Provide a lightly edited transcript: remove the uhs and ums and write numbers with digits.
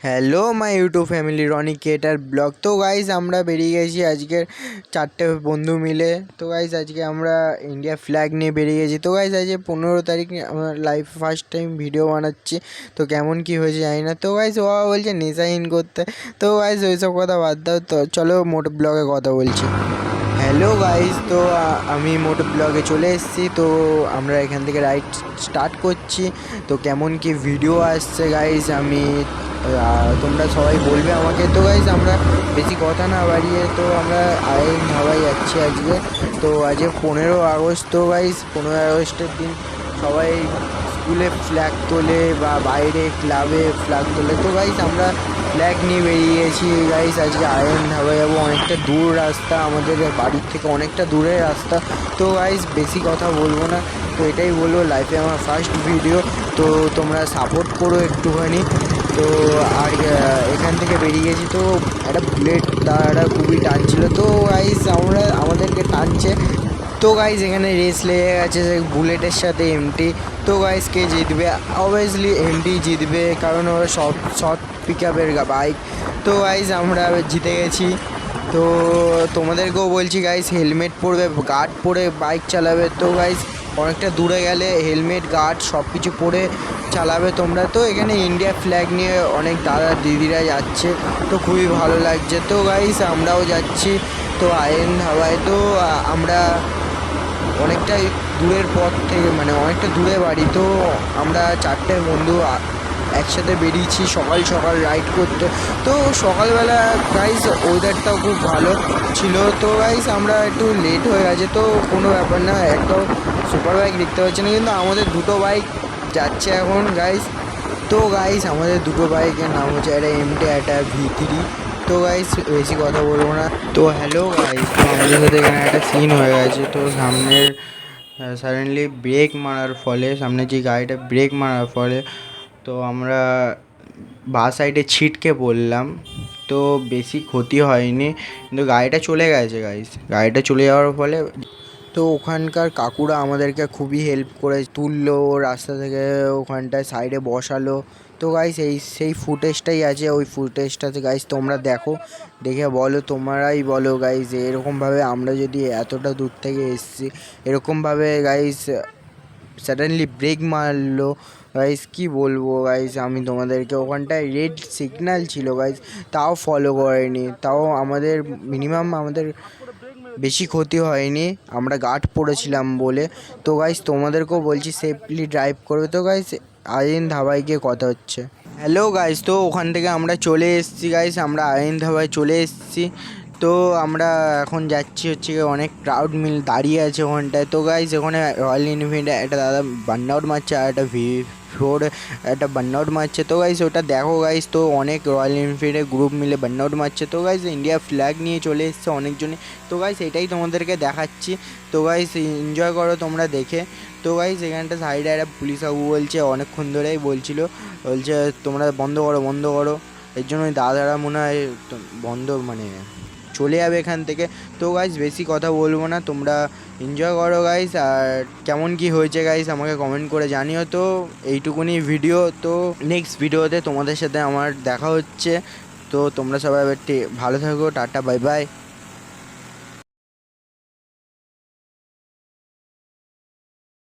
Hello my YouTube family, Rony creator blog. তো guys আমরা বেরিয়ে গেছি আজকের 4টে বন্ধু মিলে। তো গাইজ আজকে আমরা ইন্ডিয়া ফ্ল্যাগ নিয়ে বেরিয়ে গেছি। তো গাইজ আজকে 15 তারিখ আমার লাইফ ফার্স্ট টাইম ভিডিও বানাচ্ছি। তো কেমন কি হয়েছে জানি না। তো গাইজ ও বলছে নেশাহীন করতে। তো গাইজ ওইসব কথা বাদ দাও, তো চলো মোটো ব্লগে কথা বলছি। হ্যালো গাইজ, তো আমি মোটো ব্লগে চলে এসেছি। তো আমরা এখান থেকে রাইড স্টার্ট করছি। তো কেমন কি ভিডিও আসছে গাইজ তোমরা সবাই বলবে আমাকে। তো গাইজ আমরা বেশি কথা না বাড়িয়ে তো আমরা আইন হাওয়ায় যাচ্ছি আজকে। তো আজকে 15 আগস্ট। তো গাইজ 15 আগস্টের দিন সবাই স্কুলে ফ্ল্যাগ তোলে বা বাইরে ক্লাবে ফ্ল্যাগ তোলে। তো গাইজ আমরা ফ্ল্যাগ নিয়ে বেরিয়ে গেছি গাইজ। আজকে আয়রন ধাবা যাবো, অনেকটা দূর রাস্তা, আমাদের বাড়ির থেকে অনেকটা দূরের রাস্তা। তো গাইজ বেশি কথা বলবো না, তো এটাই বলবো, লাইফে আমার ফার্স্ট ভিডিও, তো তোমরা সাপোর্ট করো একটুখানি। তো আর এখান থেকে বেরিয়ে গেছি। তো একটা বুলেট তারা খুবই টানছিল। তো গাইজ আমাদেরকে টানছে। তো গাইজ এখানে রেস লেগে গেছে বুলেটের সাথে এমটি। তো গাইজ কে জিতবে? অবভিয়াসলি এমটি জিতবে, কারণ ওরা শর্ট পিক আপের বাইক। তো গাইজ আমরা জিতে গেছি। তো তোমাদেরকেও বলছি গাইজ, হেলমেট পরবে, গার্ড পরে বাইক চালাবে। তো গাইজ অনেকটা দূরে গেলে হেলমেট গার্ড সব কিছু পরে চালাবে তোমরা। তো এখানে ইন্ডিয়া ফ্ল্যাগ নিয়ে অনেক দাদা দিদিরা যাচ্ছে, তো খুবই ভালো লাগছে। তো গাইজ আমরাও যাচ্ছি। তো আইন হাওয়ায় তো আমরা অনেকটাই দূরের পথ থেকে, মানে অনেকটা দূরে বাড়ি। তো আমরা 4টে বন্ধু একসাথে বেরিয়েছি সকাল সকাল রাইড করতে। তো সকালবেলা গাইজ ওয়েদারটাও খুব ভালো ছিল। তো গাইজ আমরা একটু লেট হয়ে গেছে, তো কোনো ব্যাপার না, একটাও সুপার বাইক দেখতে পাচ্ছি না, কিন্তু আমাদের দুটো বাইক যাচ্ছে এখন গাইজ। তো গাইজ আমাদের দুটো বাইকের নাম হচ্ছে, একটা এমটি, একটা V3। তো গাইজ বেশি কথা বলবো না। তো হ্যালো গাইজ, তো আমাদের সাথে এখানে একটা সিন হয়ে গেছে। তো সামনের সাডেনলি ব্রেক মারার ফলে, সামনে যে গাড়িটা ব্রেক মারার ফলে তো আমরা বাঁ সাইডে ছিটকে পড়লাম। তো বেশি ক্ষতি হয়নি, কিন্তু গাড়িটা চলে গেছে গাইজ। গাড়িটা চলে যাওয়ার ফলে তো ওখানকার কাকুরা আমাদেরকে খুবই হেল্প করে তুললো রাস্তা থেকে, ওখানটায় সাইডে বসালো। তো গাইস সেই ফুটেজটাই আছে, ওই ফুটেজটাতে গাইস তোমরা দেখো, দেখে বলো, তোমরাই বলো গাইস যে এরকমভাবে আমরা যদি এতটা দূর থেকে এসেছি, এরকমভাবে গাইস সাডেনলি ব্রেক মারলো গাইস, কি বলবো গাইস আমি তোমাদেরকে। ওখানটায় রেড সিগন্যাল ছিল গাইস, তাও ফলো করেনি, তাও আমাদের মিনিমাম আমাদের বেশি ক্ষতি হয়নি, আমরা গার্ড পড়েছিলাম বলে। তো গাইস তোমাদেরকেও বলছি সেফলি ড্রাইভ করবে। তো গাইস আইন ধাবায় গিয়ে কথা হচ্ছে। হ্যালো গাইস, তো ওখান থেকে আমরা চলে এসেছি গাইস, আমরা আইন ধাবায় চলে এসেছি। তো আমরা এখন যাচ্ছি হচ্ছে অনেক ক্রাউড দাঁড়িয়ে আছে ওখানটায়। তো গাইস ওখানে রয়্যাল এনফিল্ডে একটা দাদা বার্নআউট মারছে, আর একটা V4 একটা বার্নআউট মারছে। তো গাইস ওটা দেখো গাইস, তো অনেক রয়্যাল এনফিল্ডের গ্রুপ মিলে বার্নআউট মারছে। তো গাইস ইন্ডিয়া ফ্ল্যাগ নিয়ে চলে এসছে অনেকজনে। তো গাইস এটাই তোমাদেরকে দেখাচ্ছি। তো গাইস এনজয় করো তোমরা দেখে। তো গাইস এখানটা সাইডে একটা পুলিশ বাবু বলছে, অনেকক্ষণ ধরেই বলছে তোমরা বন্ধ করো। এর জন্য দাদারা মনে হয় বন্ধ, মানে চলে যাবে এখান থেকে। তো গাইস বেশি কথা বলবো না, তোমরা এনজয় করো গাইস। আর কেমন কি হয়েছে গাইস আমাকে কমেন্ট করে জানিও। তো এইটুকুনি ভিডিও, তো নেক্সট ভিডিওতে তোমাদের সাথে আমার দেখা হচ্ছে। তো তোমরা সবাই ভালো থাকো, টাটা, বাই বাই।